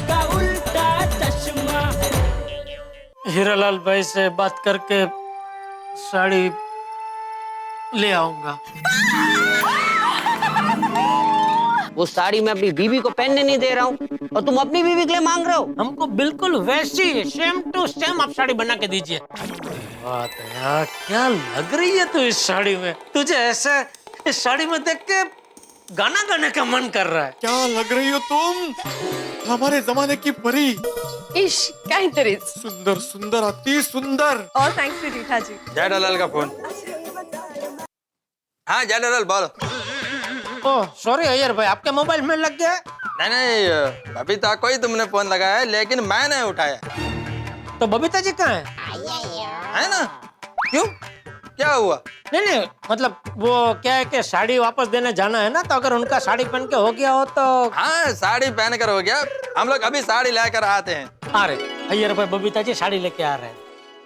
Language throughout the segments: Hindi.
का उल्टा चश्मा। हीरालाल भाई से बात करके साड़ी ले आऊंगा। वो साड़ी मैं अपनी बीवी को पहनने नहीं दे रहा हूँ और तुम अपनी बीवी के लिए मांग रहे हो। हमको बिल्कुल वैसी सेम टू सेम आप साड़ी बना के दीजिए। बात है यार, क्या लग रही है तू इस साड़ी में। तुझे ऐसे इस साड़ी में देख के गाना गाने का मन कर रहा है। क्या लग रही हो तुम, हमारे जमाने की परी। इश काहीतरी सुंदर सुंदर अति सुंदर। और थैंक्स टू जीठा जी। जेठालाल का फोन। हाँ जेठालाल बोलो। ओह सॉरी अय्यर भाई, आपके मोबाइल में लग गया। नहीं अभी तक कोई तुमने फोन लगाया है लेकिन मैंने उठाया। तो बबीता जी कहाँ है ना? क्यों, क्या हुआ? नहीं मतलब वो क्या है कि साड़ी वापस देने जाना है ना, तो अगर उनका साड़ी पहन के हो गया हो तो। हाँ साड़ी पहन कर हो गया, हम लोग अभी साड़ी लेकर आते हैं। आ रहे अय्यर भाई, बबीता जी साड़ी लेके आ रहे हैं।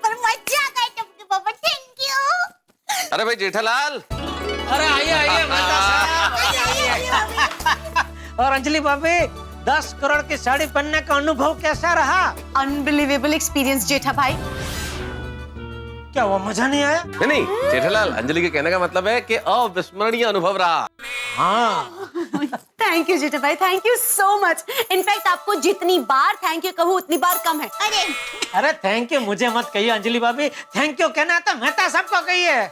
पर मजा आ गई तुमके पापा, थैंक यू। अरे भाई जेठालाल। अरे आइए और अंजलि भाभी, 10 करोड़ की साड़ी पहनने का अनुभव कैसा रहा? अनबिलीवेबल एक्सपीरियंस जेठा भाई। क्या हुआ, मजा नहीं आया? नहीं जेठालाल, अंजलि के कहने का मतलब है कि अविस्मरणीय अनुभव रहा। हाँ थैंक यू जेठा भाई, thank you so much. In fact आपको जितनी बार थैंक यू कहूँ उतनी बार कम है। अरे थैंक यू मुझे मत कहिए अंजलि भाभी, थैंक यू कहना तो मेहता सबको कहिए।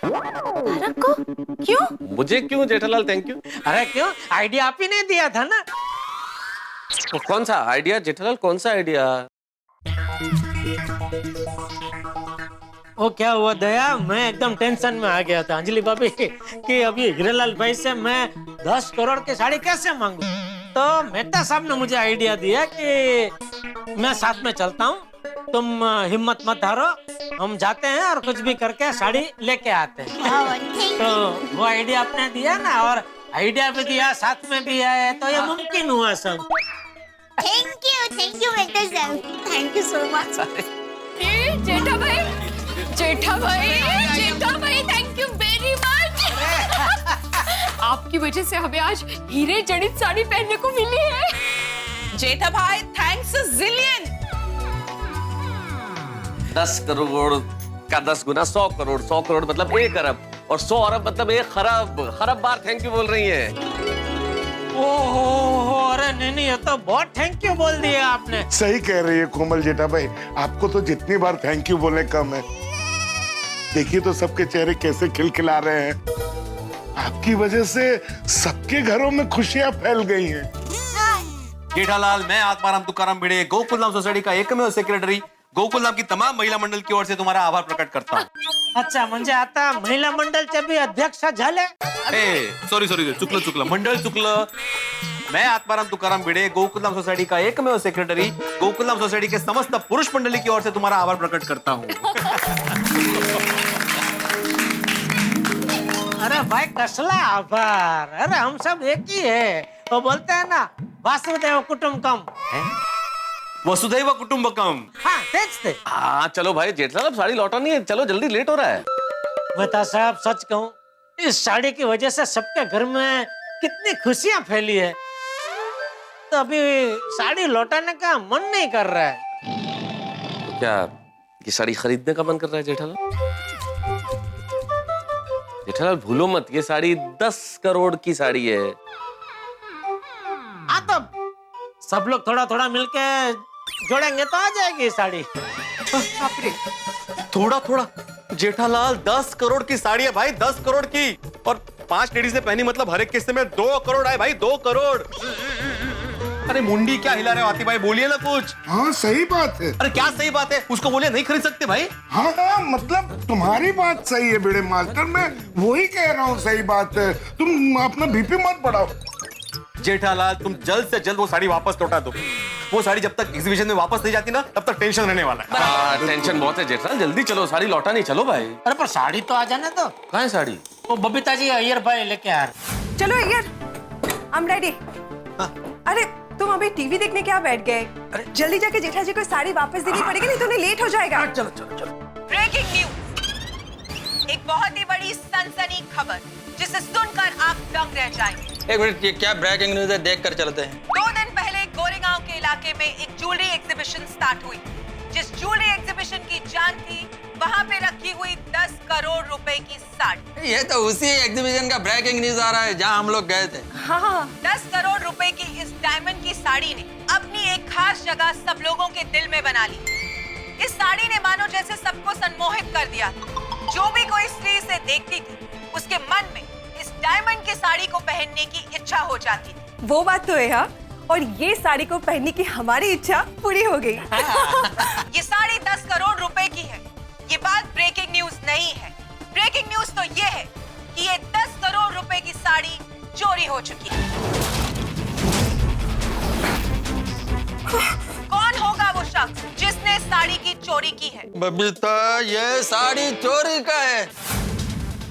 को क्यों? मुझे क्यों जेठालाल थैंक यू? अरे क्यों, आइडिया आप ही ने दिया था ना। तो कौन सा आइडिया जेठालाल, कौन सा आइडिया? वो क्या हुआ दया, मैं एकदम टेंशन में आ गया था अंजलि भाभी कि अभी हीरालाल भाई से मैं 10 करोड़ की साड़ी कैसे मांगू। तो मेहता साहब ने मुझे आइडिया दिया कि मैं साथ में चलता हूँ, तुम हिम्मत मत हारो, हम जाते हैं और कुछ भी करके साड़ी लेके आते हैं। तो वो आइडिया आपने दिया ना, और आइडिया भी दिया साथ में भी है, तो ये मुमकिन हुआ सब। थैंक यू मेहता साहब, थैंक यू सो मच। जेठा भाई, जेठा भाई, जेठा भाई, थैंक यू वेरी मच। आपकी वजह से हमें आज हीरे जड़ित साड़ी पहनने को मिली है। जेठा भाई थैंक्स जिलियन। 10 करोड़ का 10 गुना 100 करोड़, 100 करोड़ मतलब 1 अरब, और 100 अरब मतलब 1 खरब बार थैंक यू बोल रही है। ओहो, अरे नहीं ये तो बहुत थैंक यू बोल दिया आपने। सही कह रही है कोमल जेठा भाई, आपको तो जितनी बार थैंक यू बोले कम है। देखिए तो सबके चेहरे कैसे खिलखिला रहे हैं। आपकी वजह से सबके घरों में खुशियां फैल गई हैं। जेठालाल, मैं आत्माराम तुकाराम भिड़े, गोकुलधाम सोसाइटी का एकमेव सेक्रेटरी, गोकुलधाम की तमाम महिला मंडल की ओर से तुम्हारा आभार प्रकट करता हूँ। अच्छा म्हणजे आता महिला मंडळचे भी अध्यक्ष झाले? सॉरी चुकलं मंडळ चुकलं। मैं आत्माराम तुकाराम भिड़े, गोकुलधाम सोसाइटी का एकमेव सेक्रेटरी, गोकुलधाम सोसाइटी के समस्त पुरुष मंडली की ओर से तुम्हारा आभार प्रकट करता हूँ। अरे भाई कसला आभार, अरे हम सब एक ही है। वो बोलते हैं ना वासुदेव कुटुंबकम। वसुधैव कुटुंबकम। हाँ तेज थे। हाँ चलो भाई जेठालाल, अब साड़ी लौटानी है, चलो जल्दी लेट हो रहा है। मेहता साहब सच कहूँ, इस साड़ी की वजह से सबके घर में कितनी खुशियां फैली है, तो अभी साड़ी लौटाने का मन नहीं कर रहा है। तो क्या ये साड़ी खरीदने का मन कर रहा है जेठालाल? जेठालाल भूलो मत, ये साड़ी 10 करोड़ की साड़ी है। हाँ तो सब लोग थोड़ा थोड़ा मिलके जोड़ेंगे तो आ जाएगी साड़ी। थोड़ा थोड़ा जेठालाल, 10 करोड़ की साड़ी है भाई, 10 करोड़ की, और 5 लेडीज ने पहनी, मतलब हर एक किस्से में 2 करोड़ आए भाई, 2 करोड़। अरे मुंडी क्या हिला रहे हो आती भाई, बोलिए ना कुछ। हाँ सही बात है। अरे क्या सही बात है, उसको बोलिए नहीं खरीद सकते भाई। हाँ मतलब तुम्हारी बात सही है भिड़े मास्टर, मैं वही कह रहा हूँ सही बात है, तुम अपना बीपी मत बढ़ाओ। जेठालाल तुम जल्द से जल्द वो साड़ी वापस लौटा दो। वो साड़ी जब तक एग्जीबिशन में वापस नहीं जाती ना, तब तक टेंशन रहने वाला है। टेंशन बहुत है जेठालाल, जल्दी चलो, साड़ी लौटा नहीं, चलो भाई। अरे पर साड़ी तो आ जाने दो। कहाँ है साड़ी? वो बबीता जी अय्यर भाई लेके आ रहे। चलो अय्यर, आई एम रेडी। अरे तुम अभी टीवी देखने क्या बैठ गए? जल्दी जाके जेठा जी को साड़ी वापस देनी पड़ेगी, नहीं तो उन्हें लेट हो जाएगा। चलो चलो चलो। ब्रेकिंग न्यूज, एक बहुत ही बड़ी सनसनी खबर जिसे सुनकर आप दंग रह जाएंगे। एक मिनट, ये क्या ब्रेकिंग न्यूज है, देख कर चलते हैं। 2 दिन पहले ज्वेलरी एग्जीबिशन स्टार्ट हुई। जिस ज्वेलरी एग्जीबिशन की जान थी वहां पे रखी हुई 10 करोड़ रुपए की साड़ी। ये तो उसी एग्जीबिशन का ब्रेकिंग न्यूज आ रहा है जहां हम लोग गए थे। हाँ 10 करोड़ रुपए की इस डायमंड की साड़ी ने अपनी एक खास जगह सब लोगों के दिल में बना ली। इस साड़ी ने मानो जैसे सबको सम्मोहित कर दिया। जो भी कोई स्त्री इसे देखती थी उसके मन में इस डायमंड की साड़ी को पहनने की इच्छा हो जाती थी। वो बात तो है हाँ, और ये साड़ी को पहनने की हमारी इच्छा पूरी हो गई। ये साड़ी 10 करोड़ रुपए की है। ये बात ब्रेकिंग न्यूज नहीं है। ब्रेकिंग न्यूज तो ये है कि ये 10 करोड़ रुपए की साड़ी चोरी हो चुकी है। कौन होगा वो शख्स जिसने साड़ी की चोरी की है? बबीता, ये साड़ी चोरी का है।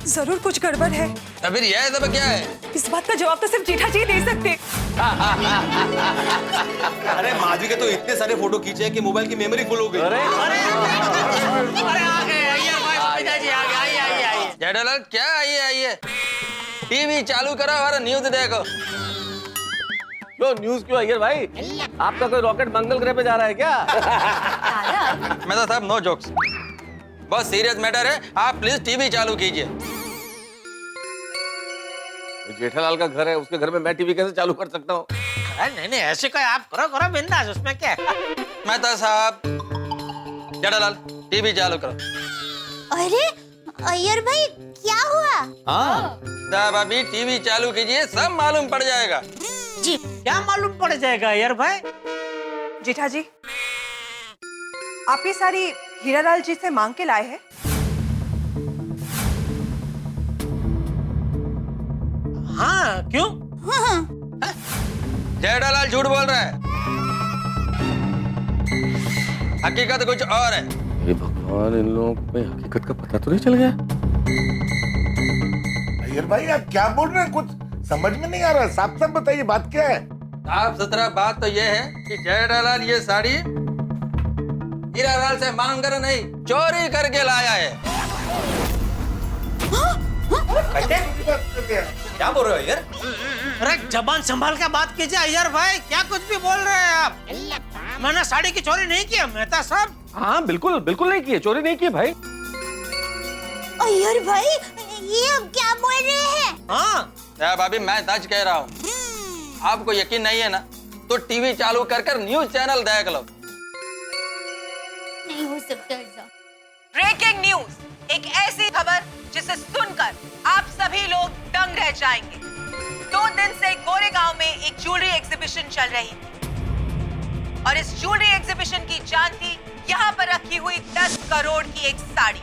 जरूर कुछ गड़बड़ है। तो फिर यह सब क्या है? इस बात का जवाब तो सिर्फ जेठा जी दे सकते। अरे माधवी के तो इतने सारे फोटो खींचे हैं कि मोबाइल की मेमोरी फुल हो गई। अरे आ गए अय्यर भाई, भतीजा जी आ गए। आइए। जेठालाल क्या आइए टीवी चालू करो और न्यूज देखो। क्यों न्यूज क्यों अय्यर भाई? आपका कोई रॉकेट मंगल ग्रह पे जा रहा है क्या? मैं तो साहब नो जोक्स, बहुत सीरियस मैटर है। आप प्लीज टीवी चालू कीजिए। जेठालाल का घर है, उसके घर में मैं टीवी कैसे चालू कर सकता हूँ? नहीं ऐसे कोई आप करो बिंदास, उसमें क्या? मैं तो साहब, जेठालाल टीवी चालू करो। अरे अय्यर भाई क्या हुआ? साहब अभी टीवी चालू कीजिए, सब मालूम पड़ जाएगा। जी क्या मालूम पड़ जाएगा अय्यर भाई? जेठा जी, आप ये साड़ी हीरालाल जी से मांग के लाए हैं? हाँ क्यों? जेठालाल झूठ बोल रहा है, हकीकत कुछ और है। हे भगवान, इन लोगों को हकीकत का पता तो नहीं चल गया? अय्यर भाई आप क्या बोल रहे हैं? कुछ समझ में नहीं आ रहा। साफ साफ बताइए बात क्या है? साफ सुथरा बात तो यह है कि जेठालाल ये साड़ी हीरालाल से मांग कर नहीं, चोरी करके लाया है। क्या बोल रहे हो यार? अरे जबान संभाल के बात कीजिए अय्यर भाई, क्या कुछ भी बोल रहे हैं आप? मैंने साड़ी की चोरी नहीं की है मेहता साहब। हाँ बिल्कुल नहीं की है, चोरी नहीं की भाई। अय्यर भाई ये अब क्या बोल रहे हैं? हाँ साहब अभी मैं सच कह रहा हूँ। आपको यकीन नहीं है ना तो टीवी चालू कर न्यूज चैनल देख लो। नहीं हो सकता ऐसा। ब्रेकिंग न्यूज, एक ऐसी खबर जिसे सुनकर आप सभी लोग दंग रह जाएंगे। 2 दिन से गोरेगांव में एक ज्वेलरी एग्जीबिशन चल रही थी और इस ज्वेलरी एग्जीबिशन की जान थी यहाँ पर रखी हुई 10 करोड़ की एक साड़ी।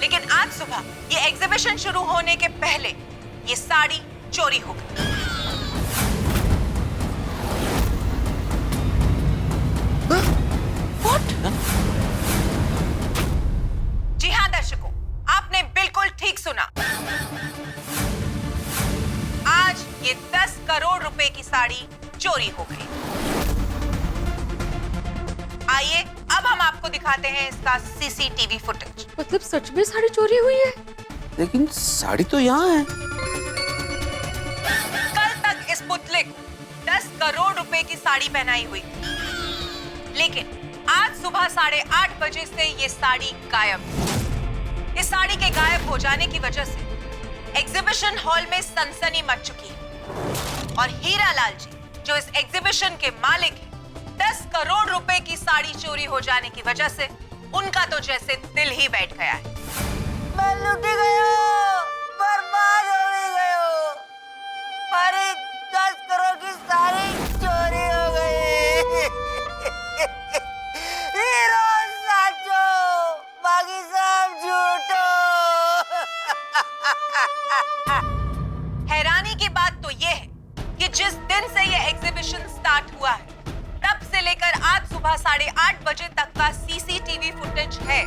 लेकिन आज सुबह ये एग्जीबिशन शुरू होने के पहले ये साड़ी चोरी हो गई। जी हाँ दर्शकों, आपने बिल्कुल ठीक सुना। आज ये 10 करोड़ रुपए की साड़ी चोरी हो गई। आइए अब हम आपको दिखाते हैं इसका सीसीटीवी फुटेज। मतलब सच में साड़ी चोरी हुई है? लेकिन साड़ी तो यहाँ है। कल तक इस पुतले को 10 करोड़ रुपए की साड़ी पहनाई हुई थी, लेकिन आज सुबह 8:30 बजे से ये साड़ी गायब है। इस साड़ी के गायब हो जाने की वजह से एग्जीबिशन हॉल में सनसनी मच चुकी है और हीरालाल जी जो इस एग्जीबिशन के मालिक हैं, 10 करोड़ रुपए की साड़ी चोरी हो जाने की वजह से उनका तो जैसे दिल ही बैठ गया है। मैं लुट गया, बर्बाद हो गया। हमारी 10 करोड़ की सारी चोरी हो गई। हीरो साचो, बाकी सब झूठो। हैरानी की बात तो ये है कि जिस दिन से ये एग्जीबिशन स्टार्ट हुआ है तब से लेकर आज सुबह 8:30 बजे तक का सीसीटीवी फुटेज है,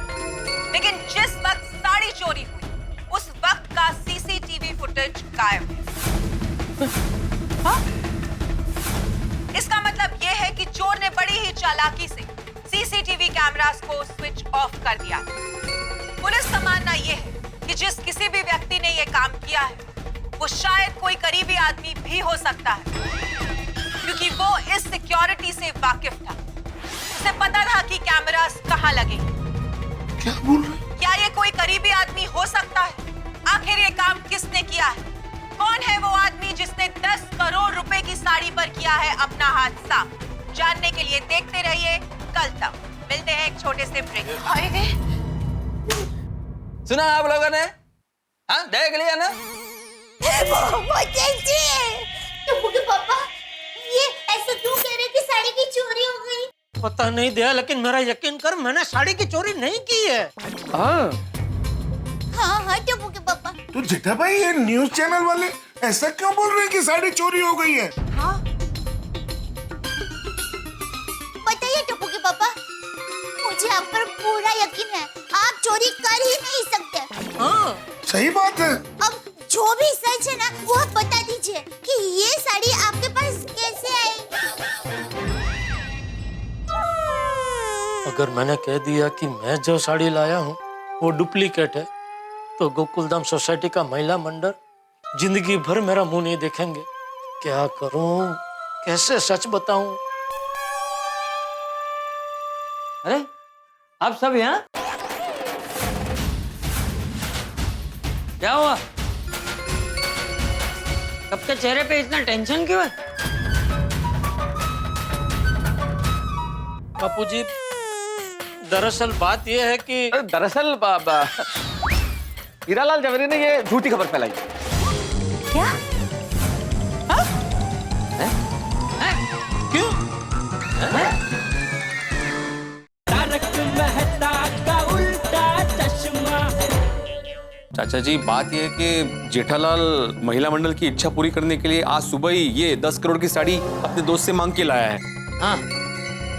लेकिन जिस वक्त साड़ी चोरी हुई उस वक्त का सीसीटीवी फुटेज गायब है। हाँ? इसका मतलब ये है कि चोर ने बड़ी ही चालाकी से सीसीटीवी कैमरास को स्विच ऑफ कर दिया। पुलिस का मानना यह है कि जिस किसी भी व्यक्ति ने यह काम किया है वो शायद कोई करीबी आदमी भी हो सकता है, क्योंकि वो इस सिक्योरिटी से वाकिफ था। उसे पता था कि कैमरास कहाँ लगेंगे। क्या बोल रहे? क्या ये कोई करीबी आदमी हो सकता है? आखिर ये काम किसने किया है? कौन है वो आदमी जिसने 10 करोड़ रुपए की साड़ी पर किया है अपना हाथ साफ? जानने के लिए देखते रहिए कल तक। मिलते हैं एक छोटे से ब्रेक। सुना आप लोगों ने? हाँ, देख लिया ना? टप्पू के पापा, ये ऐसा क्यों कह रहे कि साड़ी की चोरी हो गई? पता नहीं दया, लेकिन मेरा यकीन कर, मैंने साड़ी की चोरी नहीं की है। हाँ टप्पू के पापा। तो जेठा भाई, ये न्यूज चैनल वाले ऐसा क्यों बोल रहे हैं कि साड़ी चोरी हो गई है? हाँ बताइए टप्पू के पापा, मुझे आप पर पूरा यकीन है, आप चोरी कर ही नहीं सकते। हाँ सही बात है। अब जो भी सच है ना, वो आप बता दीजिए कि ये साड़ी आपके पास कैसे आई? अगर मैंने कह दिया कि मैं जो साड़ी लाया हूँ वो डुप्लीकेट है, तो गोकुलधाम सोसाइटी का महिला मंडल जिंदगी भर मेरा मुंह नहीं देखेंगे। क्या करूं, कैसे सच बताऊं? अरे आप सब यहाँ? क्या हुआ? सबके चेहरे पे इतना टेंशन क्यों है? बापूजी, दरअसल बात यह है कि दरअसल हीरालाल जवेरी ने ये झूठी खबर फैलाई। क्या? क्यों? तारक मेहता का उल्टा चश्मा। चाचा जी, बात यह है कि जेठालाल महिला मंडल की इच्छा पूरी करने के लिए आज सुबह ही ये 10 करोड़ की साड़ी अपने दोस्त से मांग के लाया है। हाँ,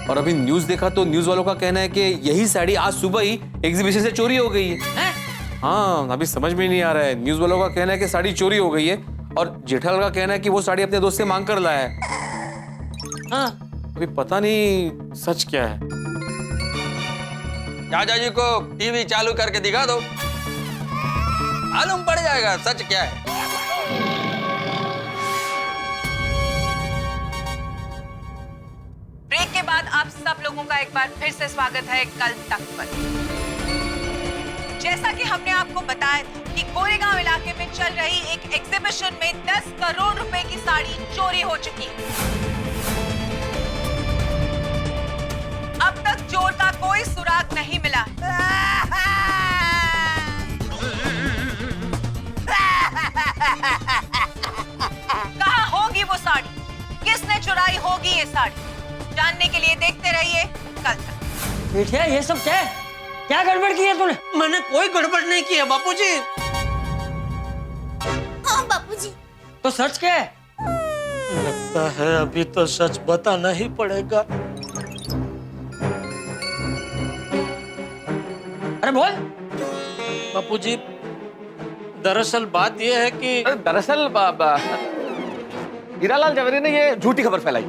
और अभी न्यूज देखा तो न्यूज वालों का कहना है कि यही साड़ी आज सुबह ही एग्जीबिशन से चोरी हो गई है। हाँ, अभी समझ में नहीं आ रहा है। न्यूज वालों का कहना है कि साड़ी चोरी हो गई है और जेठालाल का कहना है कि वो साड़ी अपने दोस्त से मांग कर लाया है। हाँ, अभी पता नहीं सच क्या है। चाचा जी को टीवी चालू करके दिखा दो, मालूम पड़ जाएगा सच क्या है। ब्रेक के बाद आप सब लोगों का एक बार फिर से स्वागत है कल तक पर। जैसा कि हमने आपको बताया था कि गोरेगांव इलाके में चल रही एक एग्जीबिशन में 10 करोड़ रुपए की साड़ी चोरी हो चुकी है। अब तक चोर का कोई सुराग नहीं मिला। कहाँ होगी वो साड़ी? किसने चुराई होगी ये साड़ी? जानने के लिए देखते रहिए कल तक। बेटिया, ये सब क्या है? क्या गड़बड़ की है तूने? मैंने कोई गड़बड़ नहीं की है बापूजी। हाँ बापूजी। तो सच क्या है? लगता है अभी तो सच बताना ही पड़ेगा। अरे बोल। बापूजी, दरअसल बात यह है कि दरअसल हीरालाल जवेरी ने ये झूठी खबर फैलाई।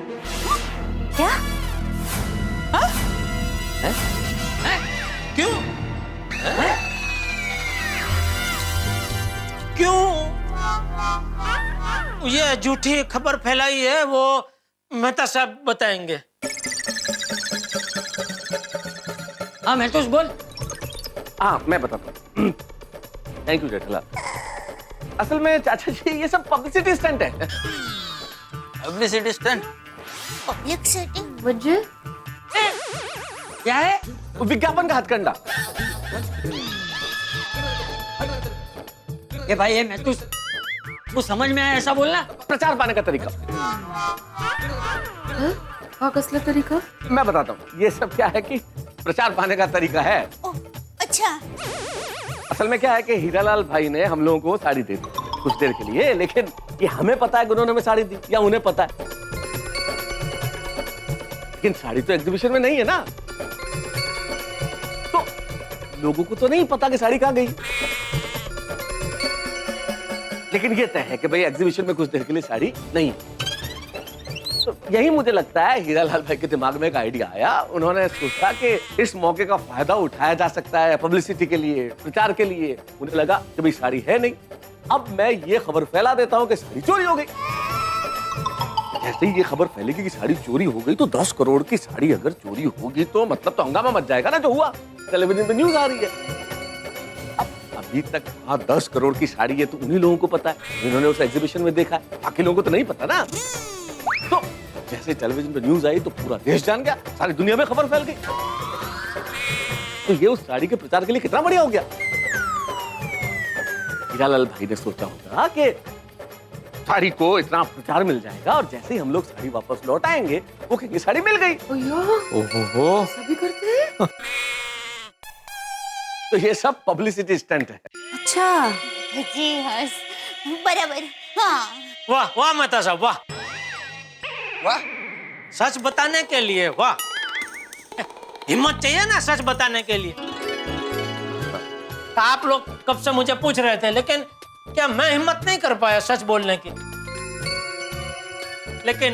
क्या? क्यों? क्यों ये झूठी खबर फैलाई है, वो मेहता साहब बताएंगे। हाँ महतूस बोल। हाँ, मैं बताता हूँ। Thank you Jethalal. असल में चाचा जी, ये सब पब्लिसिटी स्टंट है। Publicity stunt? Public setting? वजह क्या है? विज्ञापन का हथकंडा। ये भाई, ये महतूस, कुछ समझ में आया ऐसा बोलना। प्रचार पाने का तरीका। कसला तरीका? मैं बताता हूँ, ये सब क्या है कि प्रचार पाने का तरीका है। ओह, अच्छा। असल में क्या है कि हीरालाल भाई ने हम लोगों को साड़ी दे दी कुछ देर के लिए, लेकिन ये हमें पता है कि उन्होंने हमें साड़ी दी या उन्हें पता है। लेकिन साड़ी तो एग्जीबिशन में नहीं है ना, तो लोगों को तो नहीं पता कि साड़ी कहाँ गई। लेकिन ये तय है कि भाई एग्जीबिशन में कुछ देर के लिए साड़ी नहीं है। तो यही मुझे लगता है हीरालाल भाई के दिमाग में एक आइडिया आया। उन्होंने सोचा कि इस मौके का फायदा उठाया जा सकता है पब्लिसिटी के लिए, प्रचार के लिए। उन्हें लगा कि भाई साड़ी है नहीं, अब मैं ये खबर फैला देता हूँ कि साड़ी चोरी हो गई। जैसे ही ये खबर फैलेगी कि साड़ी चोरी हो गई, तो 10 करोड़ की साड़ी अगर चोरी होगी तो मतलब तो हंगामा मच जाएगा ना, जो हुआ टेलीविजन पे न्यूज आ रही है। अब अभी तक वहाँ 10 करोड़ की साड़ी है तो उन्हीं लोगों को पता है, उन्होंने उस एग्जीबिशन में देखा है, बाकी लोगों को तो नहीं पता ना। तो जैसे टेलीविजन पे न्यूज आई तो पूरा देश जान गया, सारी दुनिया में खबर फैल गई। तो ये उस साड़ी के प्रचार के लिए कितना बढ़िया हो गया। हीरालाल भाई ने सोचा होगा कि साड़ी को इतना प्रचार मिल जाएगा और जैसे ही हम लोग साड़ी वापस लौट आएंगे वो कहेंगे साड़ी मिल गई। ओहो सभी करते हैं। तो ये सब पब्लिसिटी स्टंट है। अच्छा जी हाँ, बराबर। हाँ वाह वाह मेहता साहब, वाह वाह, सच बताने के लिए वाह। हिम्मत चाहिए ना सच बताने के लिए। आप लोग कब से मुझे पूछ रहे थे, लेकिन क्या मैं हिम्मत नहीं कर पाया सच बोलने की। लेकिन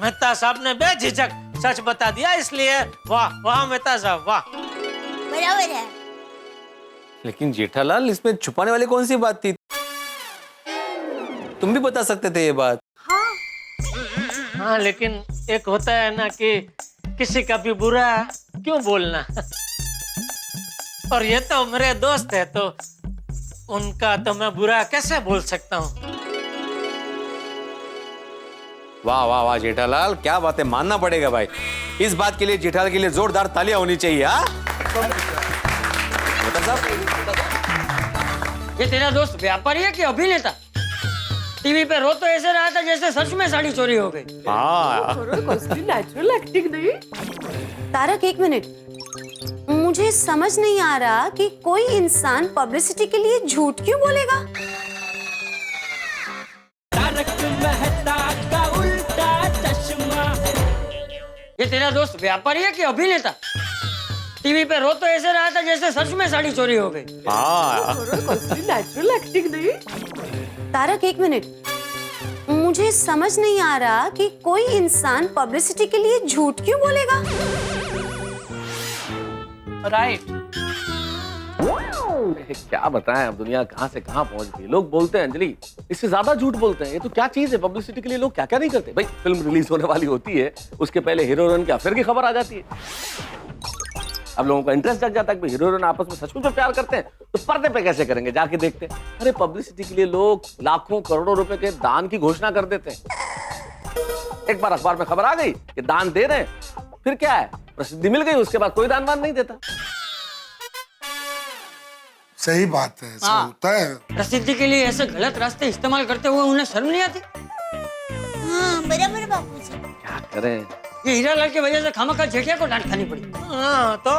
मेहता साहब ने बेझिझक सच बता दिया, इसलिए वाह वाह मेहता साहब, वाह। बराबर है। लेकिन जेठालाल, इसमें छुपाने वाली कौन सी बात थी? तुम भी बता सकते थे ये बात। हाँ, लेकिन एक होता है ना कि किसी का भी बुरा क्यों बोलना। और ये तो मेरे दोस्त है, तो उनका तो मैं बुरा कैसे बोल सकता हूँ। वाह वाह वाह जेठालाल, क्या बात है, मानना पड़ेगा भाई। इस बात के लिए जेठालाल के लिए जोरदार तालियां होनी चाहिए। हाँ ये तेरा दोस्त व्यापारी है कि अभिनेता? टीवी पे रो तो ऐसे रहा था जैसे सच में साड़ी चोरी हो गई। हाँ नेचुरल एक्टिंग नहीं। तारक एक मिनट, मुझे समझ नहीं आ रहा कि कोई इंसान पब्लिसिटी के लिए झूठ क्यों बोलेगा। तारक मेहता का उल्टा चश्मा। ये तेरा दोस्त व्यापारी है कि अभिनेता? टीवी पे रो तो ऐसे रहा था जैसे सच में साड़ी चोरी हो गई। हाँ नेचुरल एक्टिंग नहीं। तारक एक मिनट, मुझे समझ नहीं आ रहा कि कोई इंसान पब्लिसिटी के लिए झूठ क्यों बोलेगा। राइट। क्या बताएं, अब दुनिया कहां से कहां पहुंच गई। लोग बोलते हैं अंजलि, इससे ज्यादा झूठ बोलते हैं। ये तो क्या चीज है, पब्लिसिटी के लिए लोग क्या क्या नहीं करते। भाई फिल्म रिलीज होने वाली होती है, उसके पहले हीरो हीरोइन के अफेयर की खबर आ जाती है। अब लोगों का इंटरेस्ट जग जाता है कि हीरो हीरोइन आपस में सचमुच प्यार करते हैं, तो पर्दे पे कैसे करेंगे, जाके देखते हैं। अरे पब्लिसिटी के लिए लोग लाखों करोड़ों रुपए के दान की घोषणा कर देते हैं। एक बार अखबार में खबर आ गई कि दान दे रहे हैं, फिर क्या है, प्रसिद्धि मिल गई, उसके बाद कोई दान वान नहीं देता। सही बात है, ऐसा होता है। प्रसिद्धि के लिए ऐसे गलत रास्ते इस्तेमाल करते हुए उन्हें शर्म नहीं आती? हाँ बराबर बापूजी। क्या करें, ये हीरालाल की वजह से खामखा जेठिया को डांट खानी पड़ी। हाँ तो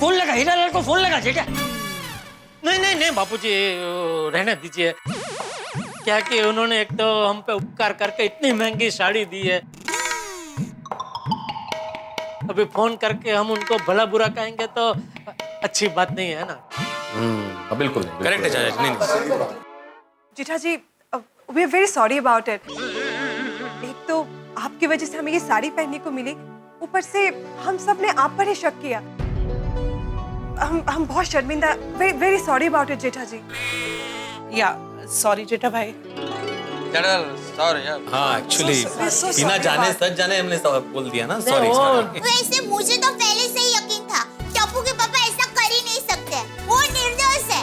फोन लगा हीरालाल को, फोन लगा जेठिया। नहीं नहीं नहीं बापूजी, रहने दीजिए। क्या कि उन्होंने एक तो हम पे उपकार करके इतनी महंगी साड़ी दी है, अभी फोन करके हम उनको भला बुरा कहेंगे तो अच्छी बात नहीं है ना। बिल्कुल करेक्ट है चाचा। नहीं Jetha ji, we are very sorry about it. एक तो आपकी वजह से हमें ये साड़ी पहनने को मिली, ऊपर से हम सब ने आप पर ही शक किया। हम बहुत शर्मिंदा, वेरी सॉरी अबाउट इट जेठा जी। या सॉरी जेठा भाई। सॉरी यार। हाँ एक्चुअली बिना जाने सच जाने हमने सब बोल दिया ना, सॉरी। वैसे मुझे तो पहले से ही यकीन था, टप्पू के पापा ऐसा कर ही नहीं सकते, वो निर्दोष है।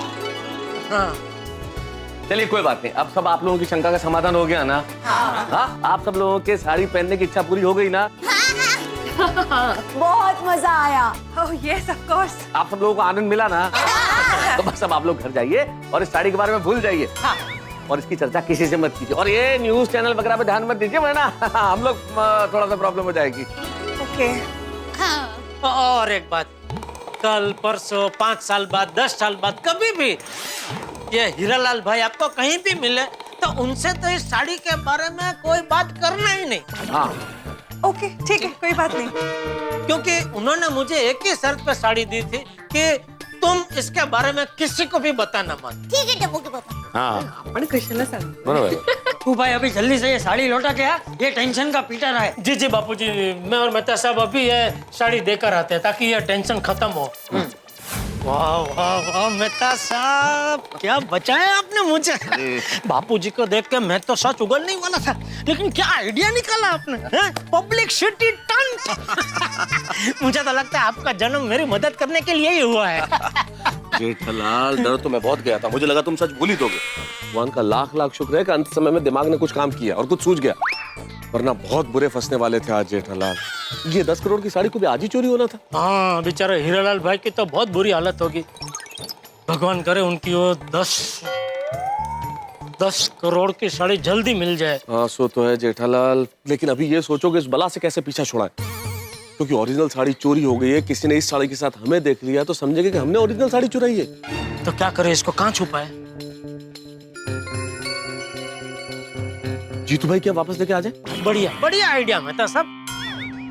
हाँ चलिए कोई बात नहीं, अब सब आप लोगों की शंका का समाधान हो गया ना। हाँ, आप सब लोगों के साड़ी पहनने की इच्छा पूरी हो गई ना। बहुत मजा आया। Oh yes of course. आप सब लोगों को आनंद मिला ना। तो बस अब आप लोग घर जाइए और इस साड़ी के बारे में भूल जाइए। और इसकी चर्चा किसी से मत कीजिए, और ये न्यूज चैनल वगैरह पे ध्यान मत दीजिए, वरना हम लोग थोड़ा सा प्रॉब्लम हो जाएगी। ओके। और एक बात, कल परसों 5 साल बाद 10 साल बाद कभी भी ये हीरालाल भाई आपको कहीं भी मिले तो उनसे तो इस साड़ी के बारे में कोई बात करना ही नहीं। हाँ ओके ठीक है, कोई बात नहीं। क्योंकि उन्होंने मुझे एक ही शर्त पे साड़ी दी थी कि तुम इसके बारे में किसी को भी बताना मत। ठीक है टप्पू के पापा। हाँ आपण कशाला सांग। बरोबर। तू भाई अभी जल्दी से ये साड़ी लौटा के आ, ये टेंशन का पीटा रहा है। जी जी बापूजी, मैं और मेहता साहब अभी ये साड़ी देकर आते हैं ताकि ये टेंशन खत्म हो। वाह वाह वाह मेहता साहब, क्या बचाया आपने मुझे। बापूजी को देख के मैं तो सच उगलने ही वाला था, लेकिन क्या आइडिया निकाला आपने, पब्लिसिटी टंट। मुझे तो लगता है आपका जन्म मेरी मदद करने के लिए ही हुआ है। जेठालाल, डर तो मैं बहुत गया था, मुझे लगा तुम सच भूल ही दोगे। भगवान का लाख लाख शुक्र है कि अंत समय में दिमाग ने कुछ काम किया और कुछ सूझ गया, वरना बहुत बुरे फंसने वाले थे आज जेठालाल। ये 10 करोड़ की साड़ी को भी आज ही चोरी होना था। हाँ, बेचारे हीरालाल भाई की तो बहुत बुरी हालत होगी। भगवान करे उनकी वो 10 करोड़ की साड़ी जल्दी मिल जाए। हाँ, सो तो है जेठालाल, लेकिन अभी ये सोचो कि इस बला से कैसे पीछा छुड़ाएं, क्योंकि ओरिजिनल साड़ी चोरी हो गई है। किसी ने इस साड़ी के साथ हमें देख लिया तो समझेगा कि हमने ओरिजिनल साड़ी चुराई है। तो क्या करें, इसको कहाँ छुपाए? जीतू भाई क्या वापस लेके आ जाए? बढ़िया बढ़िया आइडिया मेहता साहब।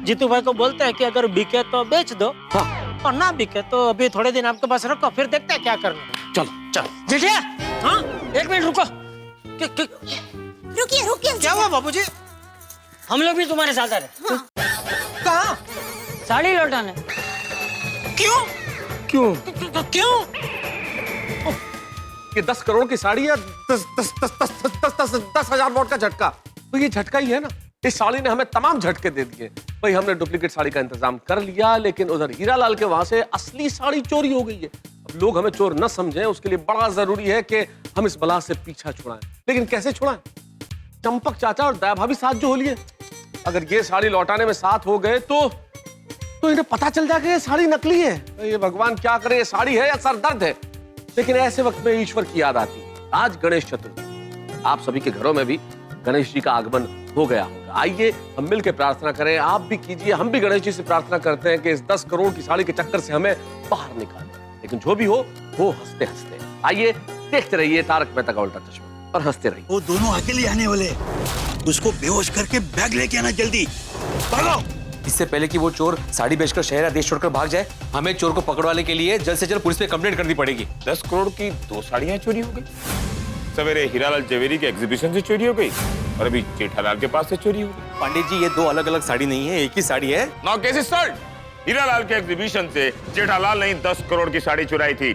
जीतू भाई को बोलते हैं कि अगर बिके तो बेच दो, हाँ, और ना बिके तो अभी थोड़े दिन आपके पास रखो, फिर देखते हैं क्या करना। चलो चलो जेठिया, हाँ 1 मिनट रुको। रुकिए रुकिए। क्या हुआ बाबूजी? हम लोग भी तुम्हारे साथ आ रहे। हाँ। कहाँ? साड़ी लौटाने। क्यों क्यों क्यों? ये 10 करोड़ की साड़ी है, 10,000 वॉट का झटका, तो ये झटका ही है ना। इस साड़ी ने हमें तमाम झटके दे दिए। भाई हमने डुप्लीकेट साड़ी का इंतजाम कर लिया, लेकिन उधर हीरालाल के वहां से असली साड़ी चोरी हो गई है। अब लोग हमें चोर न समझें, उसके लिए बड़ा जरूरी है कि हम इस बला से पीछा छुड़ाएं। लेकिन कैसे छुड़ाएं? चंपक चाचा और दया भाभी साथ जो हो लिए, अगर ये साड़ी लौटाने में साथ हो गए तो इन्हें पता चल जाएगा ये साड़ी नकली है। ये भगवान क्या करे, ये साड़ी है या सरदर्द है। लेकिन ऐसे वक्त में ईश्वर की याद आती है। आज गणेश चतुर्थी, आप सभी के घरों में भी गणेश जी का आगमन हो गया होगा। आइए हम मिलकर प्रार्थना करें, आप भी कीजिए, हम भी गणेश जी से प्रार्थना करते हैं कि इस 10 करोड़ की साड़ी के चक्कर से हमें बाहर निकालें। लेकिन जो भी हो वो हंसते हंसते। आइए देखते रहिए तारक मेहता का उल्टा चश्मा और हंसते रहिए। वो दोनों अकेले आने वाले, उसको बेहोश करके बैग लेके आना जल्दी, भागो। इससे पहले कि वो चोर साड़ी बेचकर शहर या देश छोड़कर भाग जाए, हमें चोर को पकड़वाने के लिए जल्द से जल्द पुलिस पे कंप्लेंट करनी पड़ेगी। 10 करोड़ की 2 साड़ियां चोरी हो गई। सवेरे हीरालाल जवेरी के एग्जीबिशन से चोरी हो गई और अभी जेठालाल के पास से चोरी हो गई। पंडित जी, ये 2 अलग अलग साड़ी नहीं है, एक ही साड़ी है। Now case start. हीरालाल के एग्जीबिशन से जेठालाल ने 10 करोड़ की साड़ी चुराई थी।